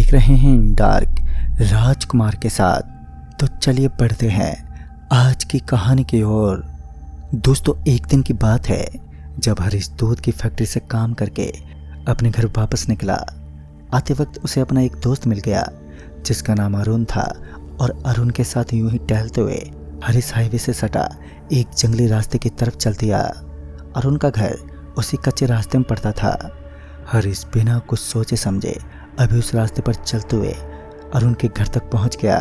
देख रहे हैं डार्क राजकुमार के साथ। तो चलिए बढ़ते हैं आज की कहानी की ओर। दोस्तों, एक दिन की बात है जब हरीश दूध की फैक्ट्री से काम करके अपने घर वापस निकला। आते वक्त उसे अपना एक दोस्त मिल गया जिसका नाम अरुण था, और अरुण के साथ यूं ही टहलते हुए हरीश हाईवे से सटा एक जंगली रास्ते की तरफ चल दिया। अरुण का घर उसी कच्चे रास्ते में पड़ता था। हरीश बिना कुछ सोचे समझे अभी उस रास्ते पर चलते हुए अरुण के घर तक पहुंच गया।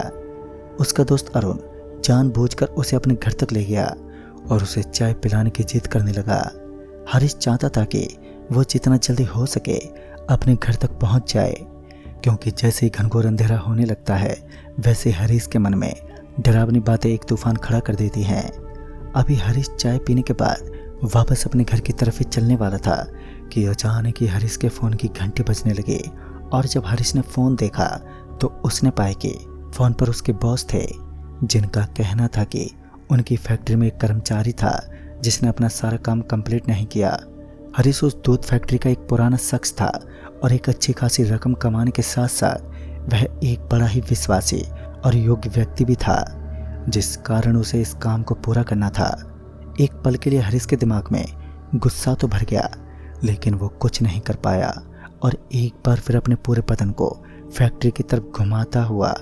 उसका दोस्त अरुण जानबूझकर उसे अपने घर तक ले गया और उसे चाय पिलाने की जिद करने लगा। हरीश चाहता था कि वो जितना जल्दी हो सके अपने घर तक पहुंच जाए, क्योंकि जैसे ही घनघोर अंधेरा होने लगता है वैसे हरीश के मन में डरावनी बातें एक तूफान खड़ा कर देती हैं। अभी हरीश चाय पीने के बाद वापस अपने घर की तरफ ही चलने वाला था कि अचानक ही हरीश के फ़ोन की घंटी बजने लगी। और जब हरीश ने फ़ोन देखा तो उसने पाया कि फ़ोन पर उसके बॉस थे, जिनका कहना था कि उनकी फैक्ट्री में एक कर्मचारी था जिसने अपना सारा काम कंप्लीट नहीं किया। हरीश उस दूध फैक्ट्री का एक पुराना शख्स था और एक अच्छी खासी रकम कमाने के साथ साथ वह एक बड़ा ही विश्वासी और योग्य व्यक्ति भी था, जिस कारण उसे इस काम को पूरा करना था। एक पल के लिए हरीश के दिमाग में गुस्सा तो भर गया, लेकिन वो कुछ नहीं कर पाया और एक बार फिर अपने पूरे बदन को फैक्ट्री की तरफ घुमाता हुआ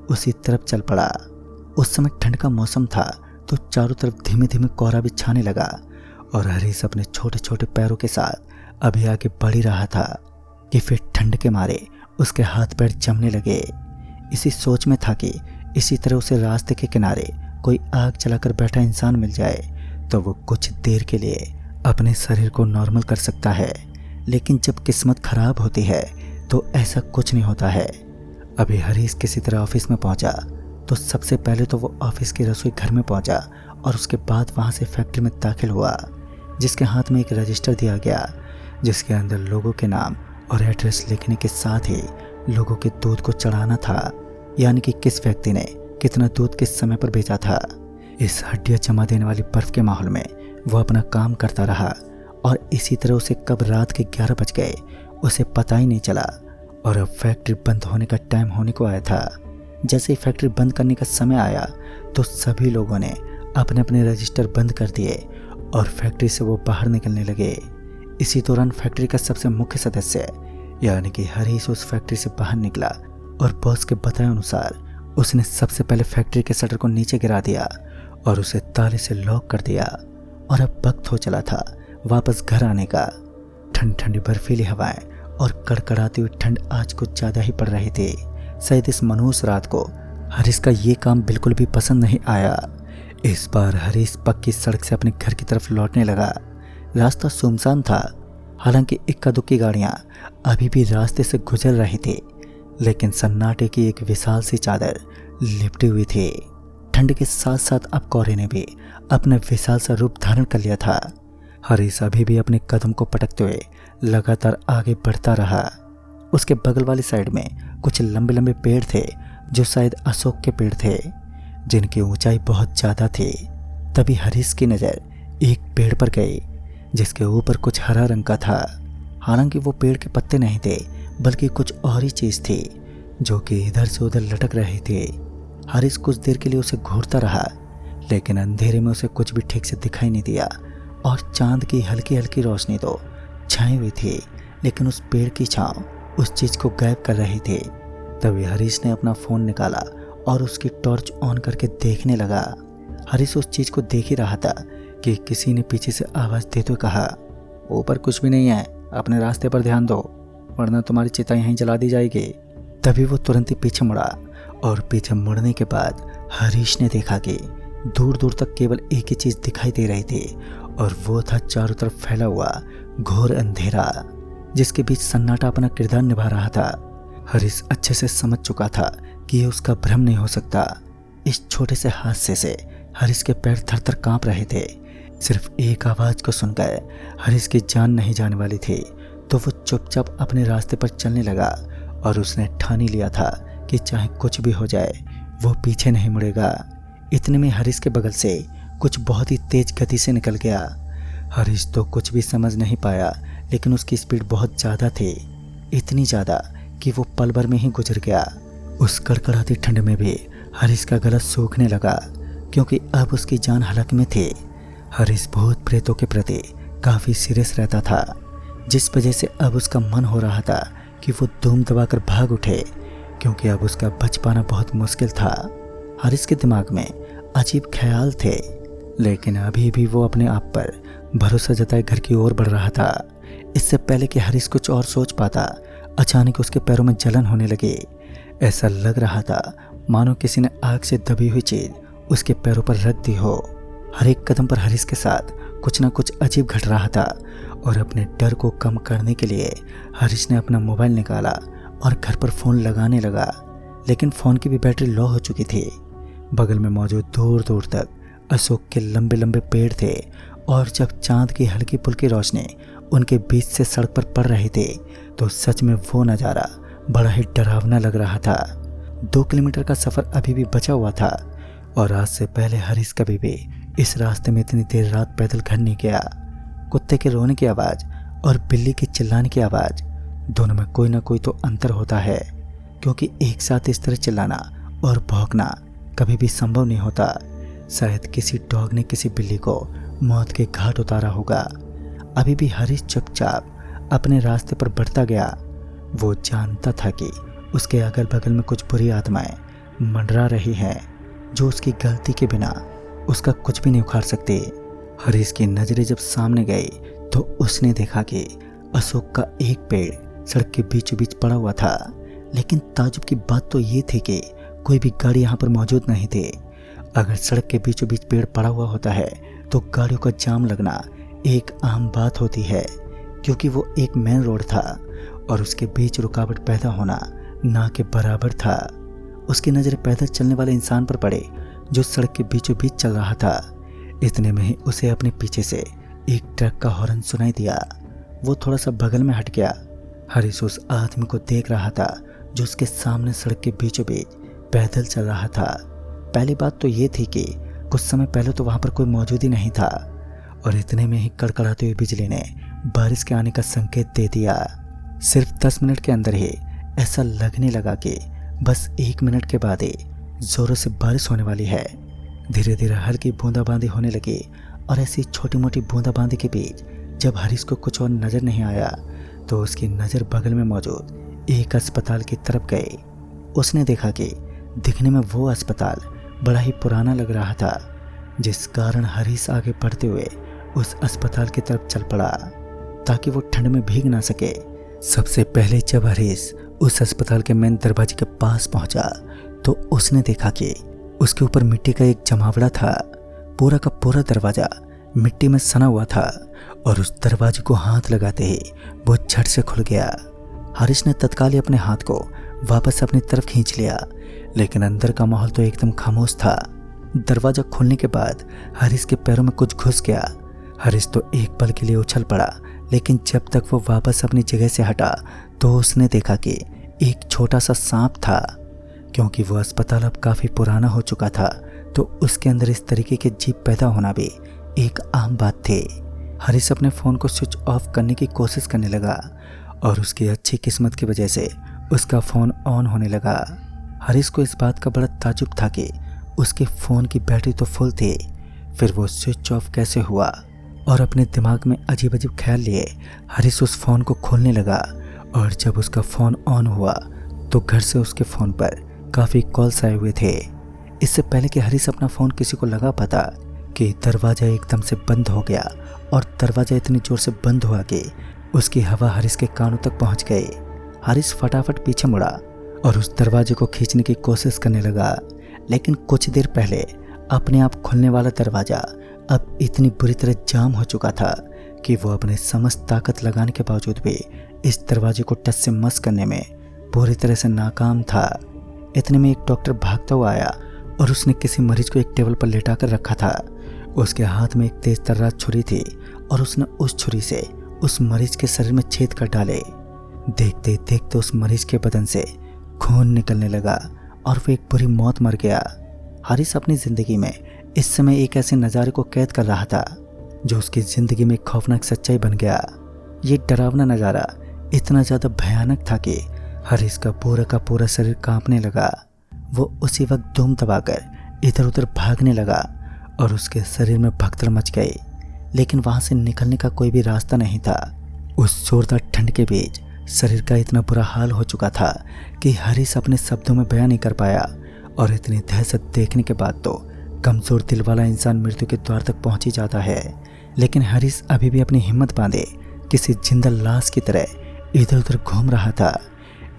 उसी तरफ चल पड़ा। उस समय ठंड का मौसम था तो चारों तरफ धीमे धीमे कोहरा भी छाने लगा और हरीश अपने छोटे छोटे पैरों के साथ अभी आगे बढ़ ही रहा था कि फिर ठंड के मारे उसके हाथ पैर जमने लगे। इसी सोच में था कि इसी तरह उसे रास्ते के किनारे कोई आग जलाकर बैठा इंसान मिल जाए तो वो कुछ देर के लिए अपने शरीर को नॉर्मल कर सकता है। लेकिन जब किस्मत खराब होती है तो ऐसा कुछ नहीं होता है। अभी हरीश किसी तरह ऑफिस में पहुंचा तो सबसे पहले तो वो ऑफिस की रसोई घर में पहुंचा और उसके बाद वहां से फैक्ट्री में दाखिल हुआ, जिसके हाथ में एक रजिस्टर दिया गया जिसके अंदर लोगों के नाम और एड्रेस लिखने के साथ ही लोगों के दूध को चढ़ाना था, यानी कि किस व्यक्ति ने कितना दूध किस समय पर बेचा था। इस हड्डियां जमा देने वाली बर्फ के माहौल में वो अपना काम करता रहा और इसी तरह उसे कब रात के 11 बज गए उसे पता ही नहीं चला। और अब फैक्ट्री बंद होने का टाइम होने को आया था। जैसे ही फैक्ट्री बंद करने का समय आया तो सभी लोगों ने अपने अपने रजिस्टर बंद कर दिए और फैक्ट्री से वो बाहर निकलने लगे। इसी दौरान फैक्ट्री का सबसे मुख्य सदस्य यानी कि हरीश उस फैक्ट्री से बाहर निकला और बॉस के बताए अनुसार उसने सबसे पहले फैक्ट्री के शटर को नीचे गिरा दिया और उसे ताले से लॉक कर दिया। और अब वक्त हो चला था वापस घर आने का। ठंडी ठंडी बर्फीली हवाएं और कड़कड़ाती हुई ठंड आज कुछ ज़्यादा ही पड़ रही थी। शायद इस मनहूस रात को हरीश का ये काम बिल्कुल भी पसंद नहीं आया। इस बार हरीश पक्की सड़क से अपने घर की तरफ लौटने लगा। रास्ता सुनसान था, हालांकि इक्का दुक्की गाड़ियाँ अभी भी रास्ते से गुजर रही थी, लेकिन सन्नाटे की एक विशाल सी चादर लिपटी हुई थी। ठंड के साथ साथ अब कोहरे ने भी अपना विशाल सा रूप धारण कर लिया था। हरीश अभी भी अपने कदम को पटकते हुए लगातार आगे बढ़ता रहा। उसके बगल वाली साइड में कुछ लंबे लंबे पेड़ थे जो शायद अशोक के पेड़ थे, जिनकी ऊंचाई बहुत ज़्यादा थी। तभी हरीश की नज़र एक पेड़ पर गई जिसके ऊपर कुछ हरा रंग का था। हालांकि वो पेड़ के पत्ते नहीं थे बल्कि कुछ और ही चीज़ थी जो कि इधर से उधर लटक रही थी। हरीश कुछ देर के लिए उसे घूरता रहा, लेकिन अंधेरे में उसे कुछ भी ठीक से दिखाई नहीं दिया और चांद की हल्की हल्की रोशनी तो छाई हुई थी, लेकिन उस पेड़ की छांव उस चीज़ को गायब कर रही थी। तभी हरीश ने अपना फ़ोन निकाला और उसकी टॉर्च ऑन करके देखने लगा। हरीश उस चीज़ को देख ही रहा था कि किसी ने पीछे से आवाज़ देते हुए कहा, ऊपर कुछ भी नहीं है, अपने रास्ते पर ध्यान दो वरना तुम्हारी चिता यहीं जला दी जाएगी। तभी वो तुरंत ही पीछे मुड़ा और पीछे मुड़ने के बाद हरीश ने देखा कि दूर दूर तक केवल एक ही चीज़ दिखाई दे रही थी और वो था चारों तरफ फैला हुआ घोर अंधेरा जिसके बीच सन्नाटा अपना किरदार निभा रहा था। हरीश अच्छे से समझ चुका था कि ये उसका भ्रम नहीं हो सकता। इस छोटे से हादसे से हरीश के पैर थर थर कांप रहे थे। सिर्फ एक आवाज़ को सुनकर हरीश की जान नहीं जाने वाली थी तो वो चुपचाप अपने रास्ते पर चलने लगा और उसने ठान ही लिया था कि चाहे कुछ भी हो जाए वो पीछे नहीं मुड़ेगा। इतने में हरीश के बगल से कुछ बहुत ही तेज गति से निकल गया। हरीश तो कुछ भी समझ नहीं पाया, लेकिन उसकी स्पीड बहुत ज़्यादा थी, इतनी ज़्यादा कि वो पल भर में ही गुजर गया। उस कड़कड़ाती ठंड में भी हरीश का गला सूखने लगा क्योंकि अब उसकी जान हलक में थी। हरीश भूत प्रेतों के प्रति काफ़ी सीरियस रहता था, जिस वजह से अब उसका मन हो रहा था कि वो धूम दबाकर भाग उठे, क्योंकि अब उसका बच पाना बहुत मुश्किल था। हरीश के दिमाग में अजीब ख्याल थे, लेकिन अभी भी वो अपने आप पर भरोसा जताए घर की ओर बढ़ रहा था। इससे पहले कि हरीश कुछ और सोच पाता, अचानक उसके पैरों में जलन होने लगी। ऐसा लग रहा था मानो किसी ने आग से दबी हुई चीज उसके पैरों पर रख दी हो। हर एक कदम पर हरीश के साथ कुछ ना कुछ अजीब घट रहा था और अपने डर को कम करने के लिए हरीश ने अपना मोबाइल निकाला और घर पर फ़ोन लगाने लगा, लेकिन फ़ोन की भी बैटरी लो हो चुकी थी। बगल में मौजूद दूर दूर तक अशोक के लंबे लंबे पेड़ थे और जब चांद की हल्की फुल्की रोशनी उनके बीच से सड़क पर पड़ रही थी तो सच में वो नज़ारा बड़ा ही डरावना लग रहा था। 2 किलोमीटर का सफ़र अभी भी बचा हुआ था और आज से पहले हरीश कभी भी इस रास्ते में इतनी देर रात पैदल घर नहीं गया। कुत्ते के रोने की आवाज़ और बिल्ली के चिल्लाने की आवाज़, दोनों में कोई ना कोई तो अंतर होता है, क्योंकि एक साथ इस तरह चिल्लाना और भौंकना कभी भी संभव नहीं होता। शायद किसी डॉग ने किसी बिल्ली को मौत के घाट उतारा होगा। अभी भी हरीश चुपचाप अपने रास्ते पर बढ़ता गया। वो जानता था कि उसके अगल बगल में कुछ बुरी आत्माएं मंडरा रही हैं, जो उसकी गलती के बिना उसका कुछ भी नहीं उखाड़ सकते। हरीश की नज़रें जब सामने गई तो उसने देखा कि अशोक का एक पेड़ सड़क के बीचों बीच पड़ा हुआ था, लेकिन ताज्जुब की बात तो ये थी कि कोई भी गाड़ी यहाँ पर मौजूद नहीं थी। अगर सड़क के बीचों बीच पेड़ पड़ा हुआ होता है तो गाड़ियों का जाम लगना एक आम बात होती है, क्योंकि वो एक मेन रोड था और उसके बीच रुकावट पैदा होना ना के बराबर था। उसकी नज़रें पैदल चलने वाले इंसान पर पड़े जो सड़क के बीचों बीच चल रहा था। इतने में ही उसे अपने पीछे से एक ट्रक का हॉर्न सुनाई दिया। वो थोड़ा सा बगल में हट गया। हरीश उस आदमी को देख रहा था जो उसके सामने सड़क के बीचों बीच पैदल चल रहा था। पहली बात तो ये थी कि कुछ समय पहले तो वहाँ पर कोई मौजूद ही नहीं था और इतने में ही कड़कड़ाती हुई बिजली ने बारिश के आने का संकेत दे दिया। सिर्फ 10 मिनट के अंदर ही ऐसा लगने लगा कि बस 1 मिनट के बाद ही जोरों से बारिश होने वाली है। धीरे धीरे हल्की बूंदाबांदी होने लगी और ऐसी छोटी मोटी बूंदाबांदी के बीच जब हरीश को कुछ और नज़र नहीं आया तो उसकी नज़र बगल में मौजूद एक अस्पताल की तरफ गई। उसने देखा कि दिखने में वो अस्पताल बड़ा ही पुराना लग रहा था, जिस कारण हरीश आगे बढ़ते हुए उस अस्पताल की तरफ चल पड़ा ताकि वो ठंड में भीग ना सके। सबसे पहले जब हरीश उस अस्पताल के मेन दरवाजे के पास पहुंचा तो उसने देखा कि उसके ऊपर मिट्टी का एक जमावड़ा था। पूरा का पूरा दरवाजा मिट्टी में सना हुआ था और उस दरवाजे को हाथ लगाते ही वो झट से खुल गया। हरीश ने तत्काल ही अपने हाथ को वापस अपनी तरफ खींच लिया, लेकिन अंदर का माहौल तो एकदम खामोश था। दरवाजा खुलने के बाद हरीश के पैरों में कुछ घुस गया। हरीश तो एक पल के लिए उछल पड़ा, लेकिन जब तक वो वापस अपनी जगह से हटा तो उसने देखा कि एक छोटा सा सांप था। क्योंकि वो अस्पताल अब काफ़ी पुराना हो चुका था तो उसके अंदर इस तरीके के जीव पैदा होना भी एक आम बात थी। हरीश अपने फ़ोन को स्विच ऑफ करने की कोशिश करने लगा और उसकी अच्छी किस्मत की वजह से उसका फ़ोन ऑन होने लगा। हरीश को इस बात का बड़ा ताज्जुब था कि उसके फ़ोन की बैटरी तो फुल थी, फिर वो स्विच ऑफ कैसे हुआ। और अपने दिमाग में अजीब अजीब ख्याल लिए हरीश उस फ़ोन को खोलने लगा और जब उसका फ़ोन ऑन हुआ तो घर से उसके फ़ोन पर काफ़ी कॉल्स आए हुए थे। इससे पहले कि हरीश अपना फ़ोन किसी को लगा पाता कि दरवाज़ा एकदम से बंद हो गया और दरवाज़ा इतनी ज़ोर से बंद हुआ कि उसकी हवा हरीश के कानों तक पहुंच गई। हरीश फटाफट पीछे मुड़ा और उस दरवाजे को खींचने की कोशिश करने लगा, लेकिन कुछ देर पहले अपने आप खुलने वाला दरवाज़ा अब इतनी बुरी तरह जाम हो चुका था कि वो अपने समस्त ताकत लगाने के बावजूद भी इस दरवाजे को टस से मस करने में पूरी तरह से नाकाम था। इतने में एक डॉक्टर भागता हुआ आया और उसने किसी मरीज को एक टेबल पर लेटा कर रखा था। उसके हाथ में एक तेज तर्रार छुरी थी और उसने उस छुरी से उस मरीज के शरीर में छेद कर डाले। देखते देखते उस मरीज के बदन से खून निकलने लगा और वो एक बुरी मौत मर गया। हरीश अपनी ज़िंदगी में इस समय एक ऐसे नज़ारे को कैद कर रहा था जो उसकी ज़िंदगी में खौफनाक सच्चाई बन गया। ये डरावना नज़ारा इतना ज़्यादा भयानक था कि हरीश का पूरा शरीर कांपने लगा। वो उसी वक्त दुम दबाकर इधर उधर भागने लगा और उसके शरीर में भगदड़ मच गई, लेकिन वहां से निकलने का कोई भी रास्ता नहीं था। उस जोरदार ठंड के बीच शरीर का इतना बुरा हाल हो चुका था कि हरीश अपने शब्दों में बयान नहीं कर पाया। और इतनी दहशत देखने के बाद तो कमजोर दिल वाला इंसान मृत्यु के द्वार तक पहुंच ही जाता है, लेकिन हरीश अभी भी अपनी हिम्मत बांधे किसी जिंदा लाश की तरह इधर उधर घूम रहा था।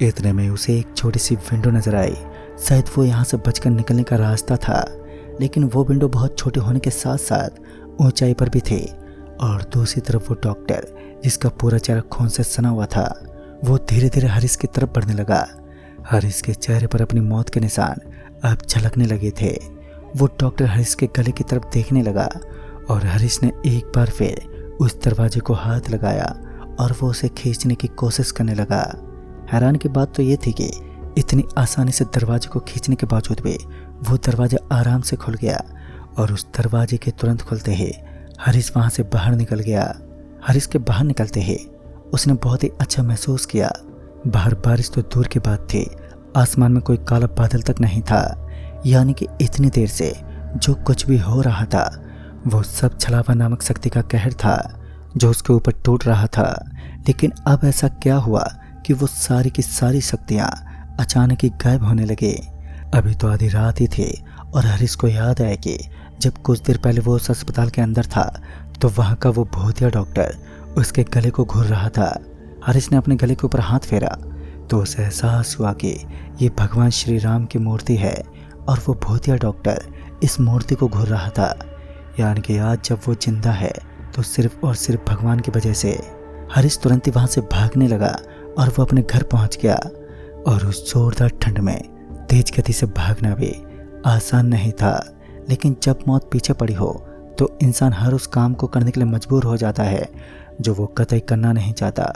इतने में उसे एक छोटी सी विंडो नजर आई। शायद वो यहाँ से बचकर निकलने का रास्ता था, लेकिन वो विंडो बहुत छोटे होने के साथ साथ ऊंचाई पर भी थी। और दूसरी तरफ वो डॉक्टर, जिसका पूरा चेहरा खून से सना हुआ था, वो धीरे धीरे हरीश की तरफ बढ़ने लगा। हरीश के चेहरे पर अपनी मौत के निशान अब झलकने लगे थे। वो डॉक्टर हरीश के गले की तरफ देखने लगा और हरीश ने एक बार फिर उस दरवाजे को हाथ लगाया और वो उसे खींचने की कोशिश करने लगा। हैरान की बात तो ये थी कि इतनी आसानी से दरवाजे को खींचने के बावजूद भी वो दरवाजा आराम से खुल गया और उस दरवाजे के तुरंत खुलते ही हरीश वहां से बाहर निकल गया। हरीश के बाहर निकलते ही उसने बहुत ही अच्छा महसूस किया। बाहर बारिश तो दूर की बात थी, आसमान में कोई काला बादल तक नहीं था। यानी कि इतनी देर से जो कुछ भी हो रहा था वो सब छलावा नामक शक्ति का कहर था जो उसके ऊपर टूट रहा था। लेकिन अब ऐसा क्या हुआ कि वो सारी की सारी शक्तियां अचानक ही गायब होने लगे। अभी तो आधी रात ही थी और हरीश को याद आया कि जब कुछ देर पहले वो उस अस्पताल के अंदर था तो वहाँ का वो भूतिया डॉक्टर उसके गले को घूर रहा था। हरीश ने अपने गले के ऊपर हाथ फेरा तो उसे एहसास हुआ कि ये भगवान श्री राम की मूर्ति है और वो भूतिया डॉक्टर इस मूर्ति को घूर रहा था। यानी कि आज जब वो जिंदा है तो सिर्फ और सिर्फ भगवान की वजह से। हरीश तुरंत ही वहाँ से भागने लगा और वो अपने घर पहुँच गया। और उस जोरदार ठंड में तेज गति से भागना भी आसान नहीं था, लेकिन जब मौत पीछे पड़ी हो तो इंसान हर उस काम को करने के लिए मजबूर हो जाता है जो वो कतई करना नहीं चाहता।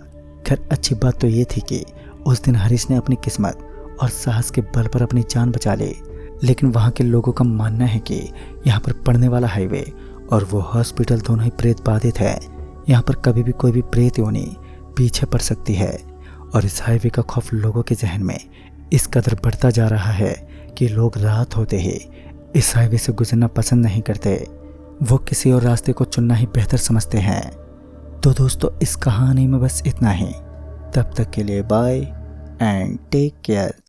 खैर अच्छी बात तो ये थी कि उस दिन हरीश ने अपनी किस्मत और साहस के बल पर अपनी जान बचा ली। लेकिन वहाँ के लोगों का मानना है कि यहाँ पर पड़ने वाला हाईवे और वो हॉस्पिटल दोनों ही प्रेत बाधित है। यहाँ पर कभी भी कोई भी प्रेत योनि पीछे पड़ सकती है। और इस हाईवे का खौफ लोगों के जहन में इस कदर बढ़ता जा रहा है कि लोग रात होते ही इस हाईवे से गुजरना पसंद नहीं करते। वो किसी और रास्ते को चुनना ही बेहतर समझते हैं। तो दोस्तों इस कहानी में बस इतना ही। तब तक के लिए बाय एंड टेक केयर।